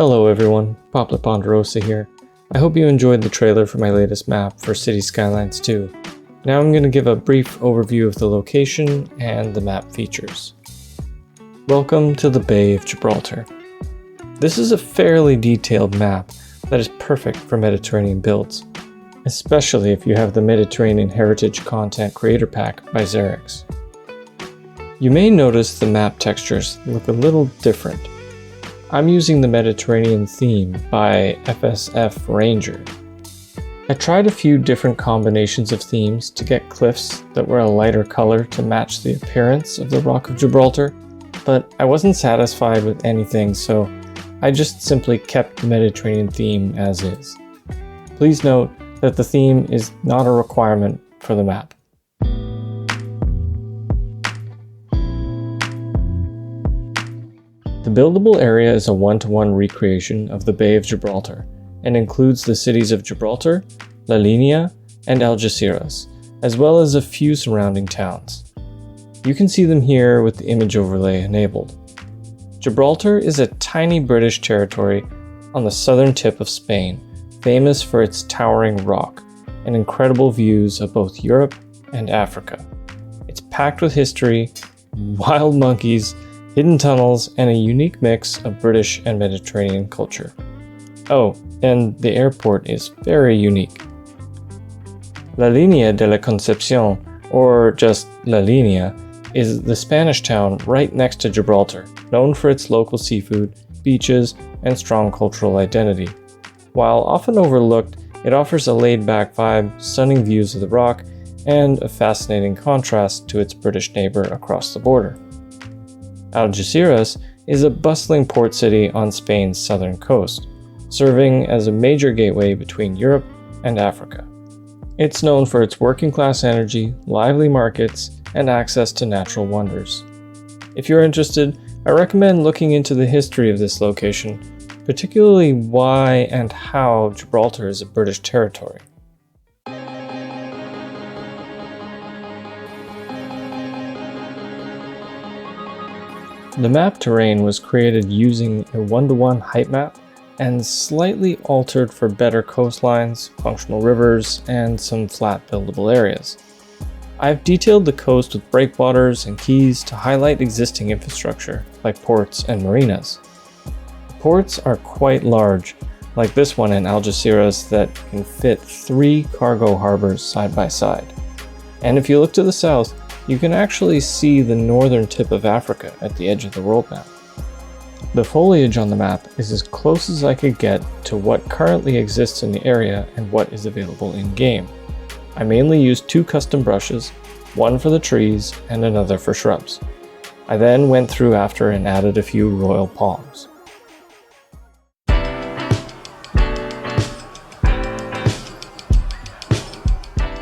Hello everyone, Poplar Ponderosa here. I hope you enjoyed the trailer for my latest map for Cities Skylines II. Now I'm going to give a brief overview of the location and the map features. Welcome to the Bay of Gibraltar. This is a fairly detailed map that is perfect for Mediterranean builds, especially if you have the Mediterranean Heritage Content Creator Pack by Xerix. You may notice the map textures look a little different. I'm using the Mediterranean theme by FSF Ranger. I tried a few different combinations of themes to get cliffs that were a lighter color to match the appearance of the Rock of Gibraltar, but I wasn't satisfied with anything, so I just simply kept the Mediterranean theme as is. Please note that the theme is not a requirement for the map. The buildable area is a one-to-one recreation of the Bay of Gibraltar and includes the cities of Gibraltar, Linea, and Algeciras, as well as a few surrounding towns. You can see them here with the image overlay enabled. Gibraltar is a tiny British territory on the southern tip of Spain, famous for its towering rock and incredible views of both Europe and Africa. It's packed with history, wild monkeys, hidden tunnels, and a unique mix of British and Mediterranean culture. Oh, and the airport is very unique. La Linea de la Concepción, or just La Linea, is the Spanish town right next to Gibraltar, known for its local seafood, beaches, and strong cultural identity. While often overlooked, it offers a laid-back vibe, stunning views of the rock, and a fascinating contrast to its British neighbor across the border. Algeciras is a bustling port city on Spain's southern coast, serving as a major gateway between Europe and Africa. It's known for its working-class energy, lively markets, and access to natural wonders. If you're interested, I recommend looking into the history of this location, particularly why and how Gibraltar is a British territory. The map terrain was created using a one-to-one height map and slightly altered for better coastlines, functional rivers, and some flat buildable areas. I've detailed the coast with breakwaters and quays to highlight existing infrastructure, like ports and marinas. The ports are quite large, like this one in Algeciras that can fit 3 cargo harbors side by side. And if you look to the south, you can actually see the northern tip of Africa at the edge of the world map. The foliage on the map is as close as I could get to what currently exists in the area and what is available in-game. I mainly used 2 custom brushes, one for the trees and another for shrubs. I then went through after and added a few royal palms.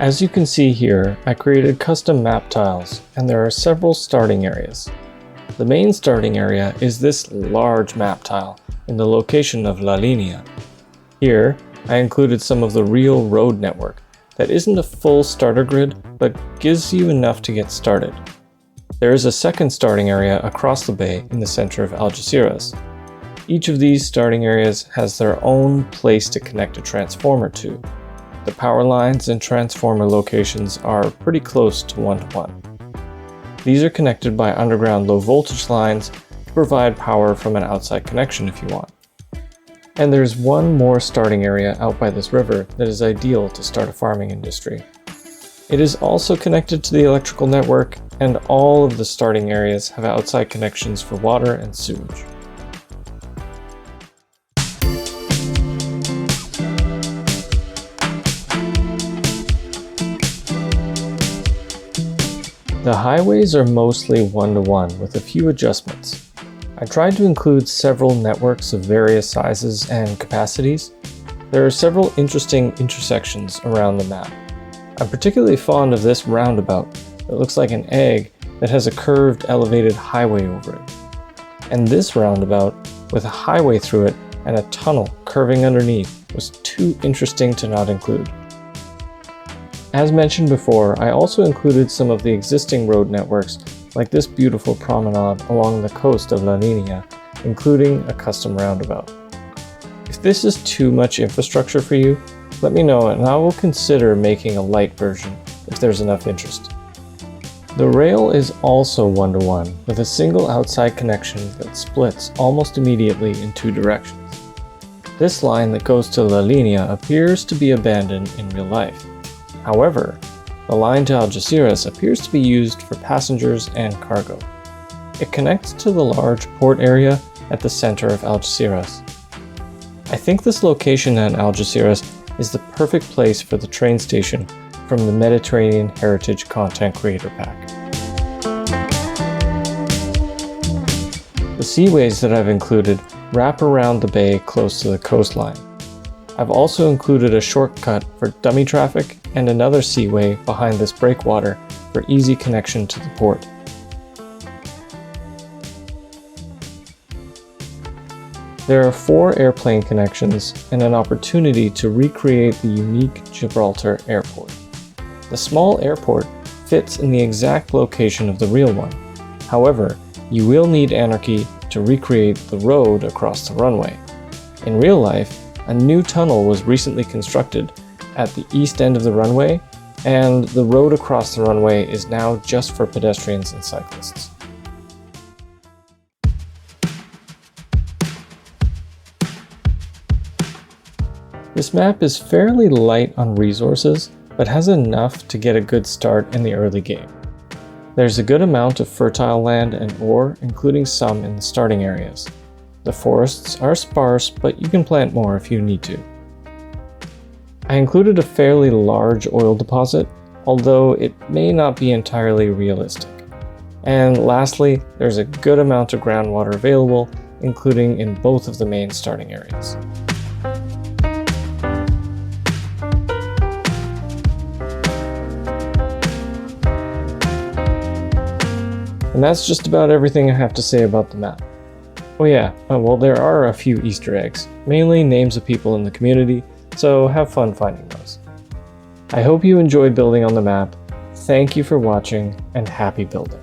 As you can see here, I created custom map tiles, and there are several starting areas. The main starting area is this large map tile in the location of La Linea. Here, I included some of the real road network that isn't a full starter grid, but gives you enough to get started. There is a second starting area across the bay in the center of Algeciras. Each of these starting areas has their own place to connect a transformer to. The power lines and transformer locations are pretty close to one-to-one. These are connected by underground low voltage lines to provide power from an outside connection if you want. And there's one more starting area out by this river that is ideal to start a farming industry. It is also connected to the electrical network, and all of the starting areas have outside connections for water and sewage. The highways are mostly one-to-one with a few adjustments. I tried to include several networks of various sizes and capacities. There are several interesting intersections around the map. I'm particularly fond of this roundabout that looks like an egg that has a curved elevated highway over it. And this roundabout with a highway through it and a tunnel curving underneath was too interesting to not include. As mentioned before, I also included some of the existing road networks, like this beautiful promenade along the coast of La Linea, including a custom roundabout. If this is too much infrastructure for you, let me know and I will consider making a light version if there's enough interest. The rail is also one-to-one with a single outside connection that splits almost immediately in two directions. This line that goes to La Linea appears to be abandoned in real life. However, the line to Algeciras appears to be used for passengers and cargo. It connects to the large port area at the center of Algeciras. I think this location at Algeciras is the perfect place for the train station from the Mediterranean Heritage Content Creator Pack. The seaways that I've included wrap around the bay close to the coastline. I've also included a shortcut for dummy traffic and another seaway behind this breakwater for easy connection to the port. There are 4 airplane connections and an opportunity to recreate the unique Gibraltar airport. The small airport fits in the exact location of the real one. However, you will need Anarchy to recreate the road across the runway. In real life, a new tunnel was recently constructed at the east end of the runway, and the road across the runway is now just for pedestrians and cyclists. This map is fairly light on resources, but has enough to get a good start in the early game. There's a good amount of fertile land and ore, including some in the starting areas. The forests are sparse, but you can plant more if you need to. I included a fairly large oil deposit, although it may not be entirely realistic. And lastly, there's a good amount of groundwater available, including in both of the main starting areas. And that's just about everything I have to say about the map. Oh yeah, well there are a few Easter eggs, mainly names of people in the community, so have fun finding those. I hope you enjoyed building on the map. Thank you for watching, and happy building.